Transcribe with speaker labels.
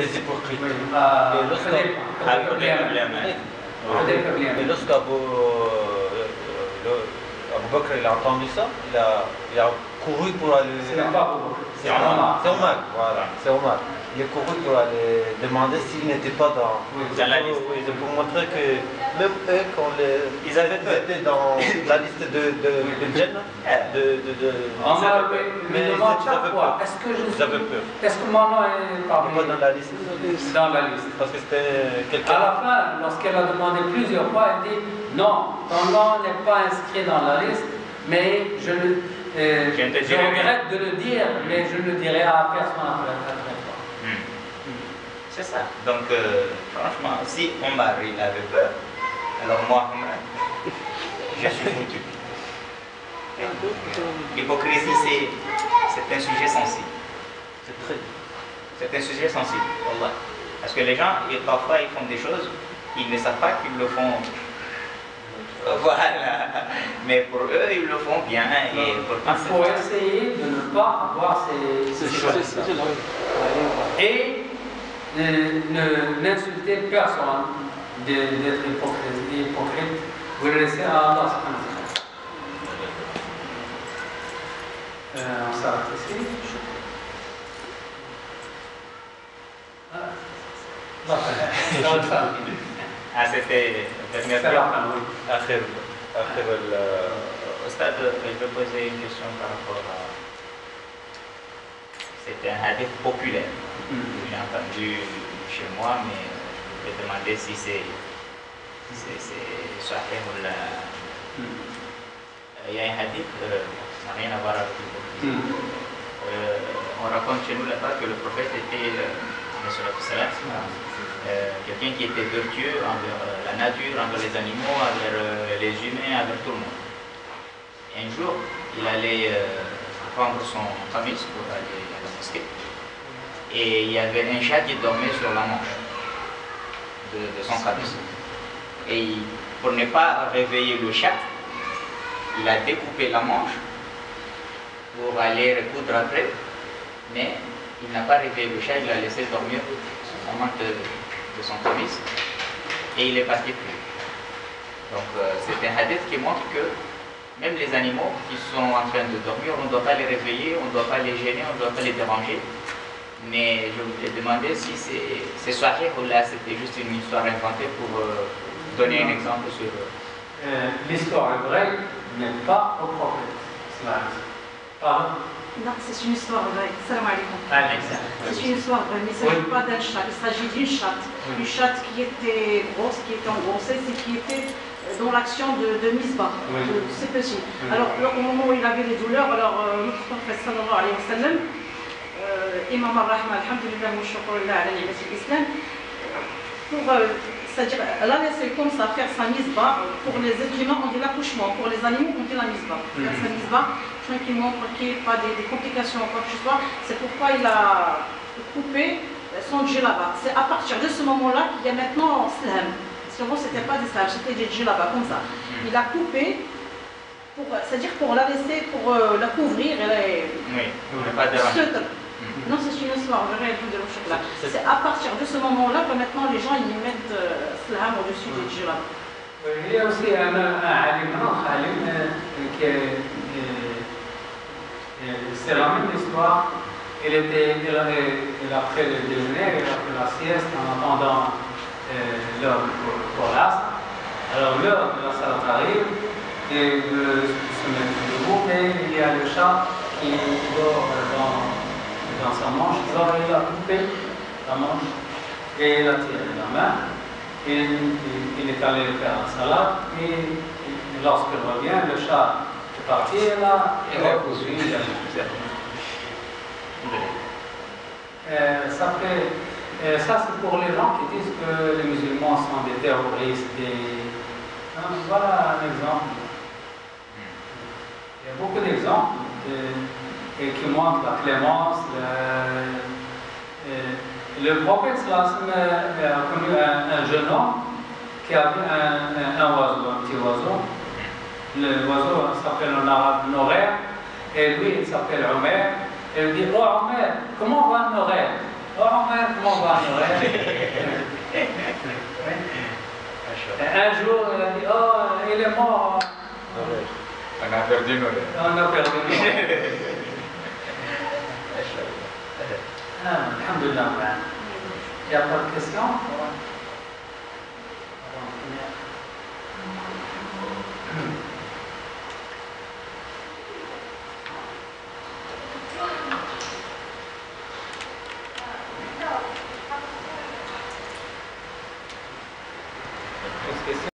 Speaker 1: les hypocrites. Et lorsque Abu Bakr il a entendu ça, il a couru pour aller.
Speaker 2: C'est pas Abu Bakr, c'est Omar.
Speaker 1: C'est Omar, voilà, c'est Omar. Il est couru pour aller demander s'il n'était pas dans
Speaker 3: la liste.
Speaker 1: Oui, c'est pour montrer que même eux, quand ils avaient été dans la liste de Jannah,
Speaker 2: Omar me demande chaque fois, est-ce que mon nom est parmi
Speaker 1: dans la liste?
Speaker 2: Dans la liste.
Speaker 1: Parce que c'était quelqu'un.
Speaker 2: À la fin, lorsqu'elle a demandé plusieurs fois, elle dit non, ton nom n'est pas inscrit dans la liste, mais je regrette de le dire, mais je ne le dirai à personne après toi.
Speaker 3: C'est ça. Donc, franchement, si Omar il avait peur, alors moi, je suis foutu. L'hypocrisie, c'est un sujet sensible. C'est un sujet sensible. Wallah. Parce que les gens, parfois, ils font des choses, ils ne savent pas qu'ils le font. Voilà. Mais pour eux, ils le font bien. Et pourtant,
Speaker 2: il faut essayer de ne pas avoir ces choses. Et n'insulter personne, d'être hypocrite. Vous le laissez à Allah. On s'arrête ici.
Speaker 3: C'était la dernière
Speaker 1: fois.
Speaker 3: Au stade, je vais poser une question par rapport à. C'était un hadith populaire. J'ai entendu chez moi, mais je vais demander si c'est sahih ou la. Il y a un hadith, ça n'a rien à voir avec l'hypocrisie. On raconte chez nous là-bas que le prophète était quelqu'un qui était vertueux envers la nature, envers les animaux, envers les humains, envers tout le monde. Et un jour, il allait prendre son camis pour aller à la mosquée. Et il y avait un chat qui dormait sur la manche de son camis. Et pour ne pas réveiller le chat, il a découpé la manche pour aller recoudre après, mais il n'a pas réveillé le chat, il l'a laissé dormir en manche de son camis et il est parti plus. Donc c'est un hadith qui montre que même les animaux qui sont en train de dormir, on ne doit pas les réveiller, on ne doit pas les gêner, on ne doit pas les déranger. Mais je voulais demander si c'est sahih ou là c'était juste une histoire inventée pour donner un exemple sur.
Speaker 2: L'histoire est vraie, mais pas au prophète. Pardon?
Speaker 4: Non, c'est une histoire vraie. Salam alaikum. C'est une histoire vraie, mais il ne s'agit pas d'un chat, il s'agit d'une chatte. Une chatte qui était grosse, qui était en grossesse et qui était dans l'action de Misbah. C'est petit. Alors, au moment où il avait les douleurs, alors notre prophète sallallahu alayhi wa sallam, Imam al-Rahma, alhamdulillah, wa shukrullah ala ni'mat al-Islam, c'est-à-dire, elle a laissé comme ça faire sa misbah. Pour les êtres humains, on dit l'accouchement. Pour les animaux, on dit la misbah. Sa misbah, tranquillement, tranquille, pas des complications, quoi que ce soit. C'est pourquoi il a coupé son djellaba. C'est à partir de ce moment-là qu'il y a maintenant slam. Parce qu'avant, c'était pas des slams, c'était des djellaba, comme ça. Il a coupé, c'est-à-dire pour la laisser, pour la couvrir.
Speaker 3: Oui, pas de
Speaker 4: non, c'est une histoire, c'est à partir de ce moment-là que maintenant les gens ils mettent slam au-dessus des djellaba.
Speaker 2: Il y a aussi un alim c'est la même histoire. Il a pris le déjeuner, il a pris la sieste en attendant l'heure pour l'astre. Alors l'heure de la salat arrive et se met debout et il y a le chat qui dort dans sa manche. Alors il a coupé la manche et il a tiré la main. Il est allé faire la salade et lorsqu'il revient, le chat est parti et là, il a poursuivi. Ça c'est pour les gens qui disent que les musulmans sont des terroristes. Voilà un exemple. Il y a beaucoup d'exemples qui montrent la clémence. Le prophète a connu un jeune homme qui avait un oiseau, un petit oiseau. L'oiseau s'appelle en arabe Noraire et lui il s'appelle Omer. Et il dit: oh Omer, comment va Noraire? Oh, Omer, comment va Noël? Un jour, il a dit, oh, il est mort.
Speaker 5: On a perdu Noël.
Speaker 2: On a perdu Noël. Alhamdulillah. Il n'y a pas de questions?